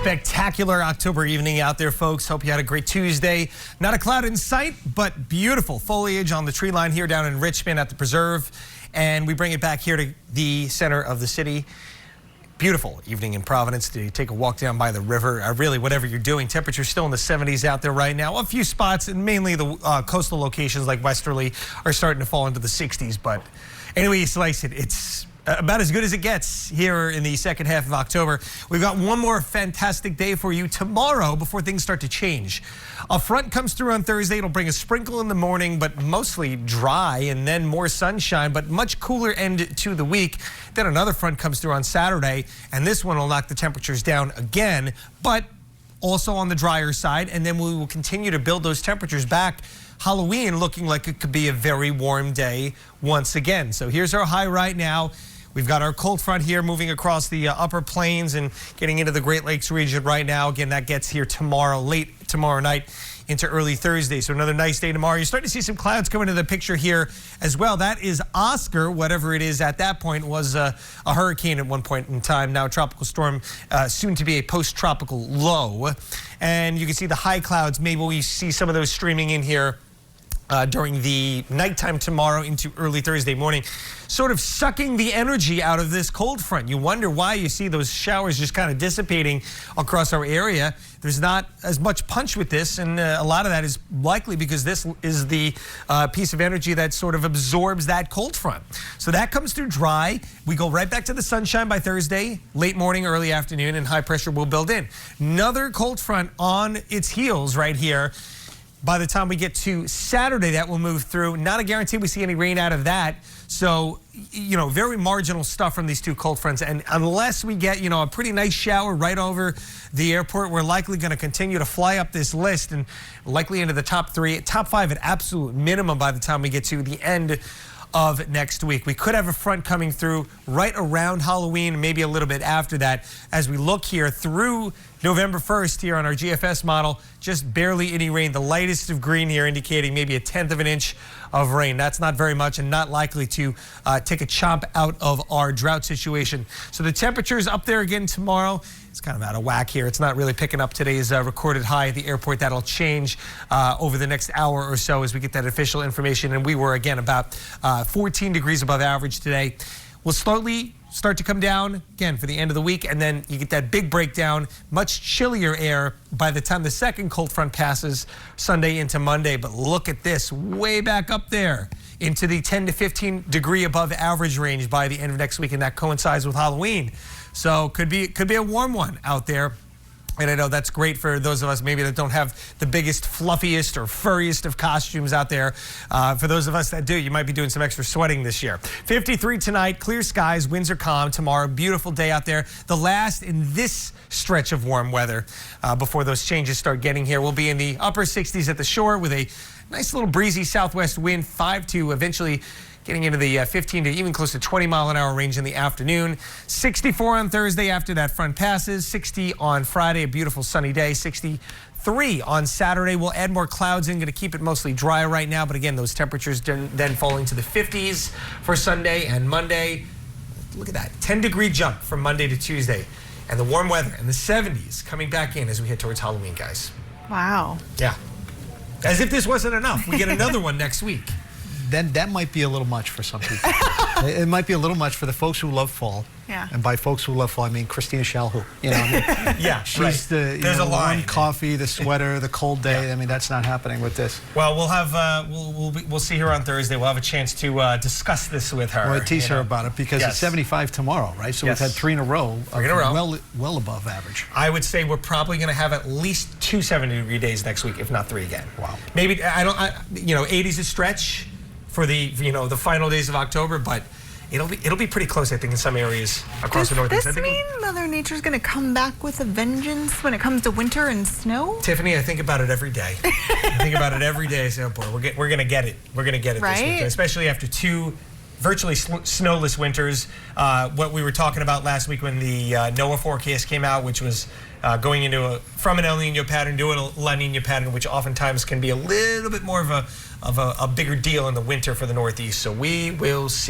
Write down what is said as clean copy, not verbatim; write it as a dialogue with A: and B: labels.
A: Spectacular October evening out there, folks. Hope you had a great Tuesday. Not a cloud in sight, but beautiful foliage on the tree line here down in Richmond at the Preserve. And we bring it back here to the center of the city. Beautiful evening in Providence to take a walk down by the river. Really, whatever you're doing, temperature's still in the 70s out there right now. A few spots, and mainly the coastal locations like Westerly, are starting to fall into the 60s. But anyway, you slice it. It's about as good as it gets here in the second half of October. We've got one more fantastic day for you tomorrow before things start to change. A front comes through on Thursday. It'll bring a sprinkle in the morning, but mostly dry, and then more sunshine, but much cooler end to the week. Then another front comes through on Saturday, and this one will knock the temperatures down again, but also on the drier side, and then we will continue to build those temperatures back. Halloween looking like it could be a very warm day once again. So here's our high right now. We've got our cold front here moving across the upper plains and getting into the Great Lakes region right now. Again, that gets here tomorrow, late tomorrow night into early Thursday. So another nice day tomorrow. You're starting to see some clouds come into the picture here as well. That is Oscar, whatever it is at that point, was a hurricane at one point in time. Now a tropical storm, soon to be a post-tropical low. And you can see the high clouds. Maybe we see some of those streaming in here during the nighttime tomorrow into early Thursday morning, sort of sucking the energy out of this cold front. You wonder why you see those showers just kind of dissipating across our area. There's not as much punch with this, and a lot of that is likely because this is the piece of energy that sort of absorbs that cold front. So that comes through dry. We go right back to the sunshine by Thursday, late morning, early afternoon, and high pressure will build in. Another cold front on its heels right here. By the time we get to Saturday, that will move through. Not a guarantee we see any rain out of that. So, you know, very marginal stuff from these two cold fronts. And unless we get, you know, a pretty nice shower right over the airport, we're likely going to continue to fly up this list and likely into the top five at absolute minimum by the time we get to the end of next week. We could have a front coming through right around Halloween, maybe a little bit after that. As we look here through November 1st here on our GFS model, just barely any rain. The lightest of green here indicating maybe 1/10 of an inch of rain. That's not very much and not likely to take a chomp out of our drought situation. So the temperatures up there again tomorrow. It's kind of out of whack here. It's not really picking up today's recorded high at the airport. That'll change over the next hour or so as we get that official information. And we were, again, about 14 degrees above average today. We'll slowly start to come down again for the end of the week, and then you get that big breakdown, much chillier air by the time the second cold front passes Sunday into Monday. But look at this, way back up there into the 10 to 15 degree above average range by the end of next week, and that coincides with Halloween. So could be a warm one out there. And I know that's great for those of us maybe that don't have the biggest, fluffiest, or furriest of costumes out there. For those of us that do, you might be doing some extra sweating this year. 53 tonight, clear skies, winds are calm tomorrow. Beautiful day out there. The last in this stretch of warm weather before those changes start getting here. We'll be in the upper 60s at the shore with a nice little breezy southwest wind, 5 to eventually getting into the 15 to even close to 20-mile-an-hour range in the afternoon. 64 on Thursday after that front passes. 60 on Friday, a beautiful sunny day. 63 on Saturday. We'll add more clouds in, going to keep it mostly dry right now. But again, those temperatures then falling to the 50s for Sunday and Monday. Look at that, 10-degree jump from Monday to Tuesday. And the warm weather and the 70s coming back in as we head towards Halloween, guys.
B: Wow.
A: Yeah. As if this wasn't enough. We get another one next week.
C: Then that might be a little much for some people. It might be a little much for the folks who love fall.
B: Yeah.
C: And by folks who love fall, I mean Christina Shalhoub. You know, I mean,
A: yeah,
C: she's
A: right.
C: the
A: There's a line.
C: warm coffee, the sweater, the cold day.
A: Yeah.
C: I mean, that's not happening with this.
A: Well, we'll have we'll see her on Thursday. We'll have a chance to discuss this with her.
C: We'll tease her about it because it's 75 tomorrow, right? So
A: Yes.
C: we've had 3 in a row.
A: 3 in a row.
C: Well above average.
A: I would say we're probably going to have at least 2 70-degree days next week, if not 3 again.
C: Wow.
A: Maybe 80's a stretch for the the final days of October, but it'll be pretty close, I think, in some areas across the Northeast.
B: Does this mean Mother Nature's going to come back with a vengeance when it comes to winter and snow?
A: Tiffany, I think about it every day. I think about it every day. I say, oh boy, we're going to get it. We're going to get it this winter, especially after 2 virtually snowless winters. What we were talking about last week when the NOAA forecast came out, which was going into from an El Nino pattern to a La Nina pattern, which oftentimes can be a little bit more of a bigger deal in the winter for the Northeast. So we will see.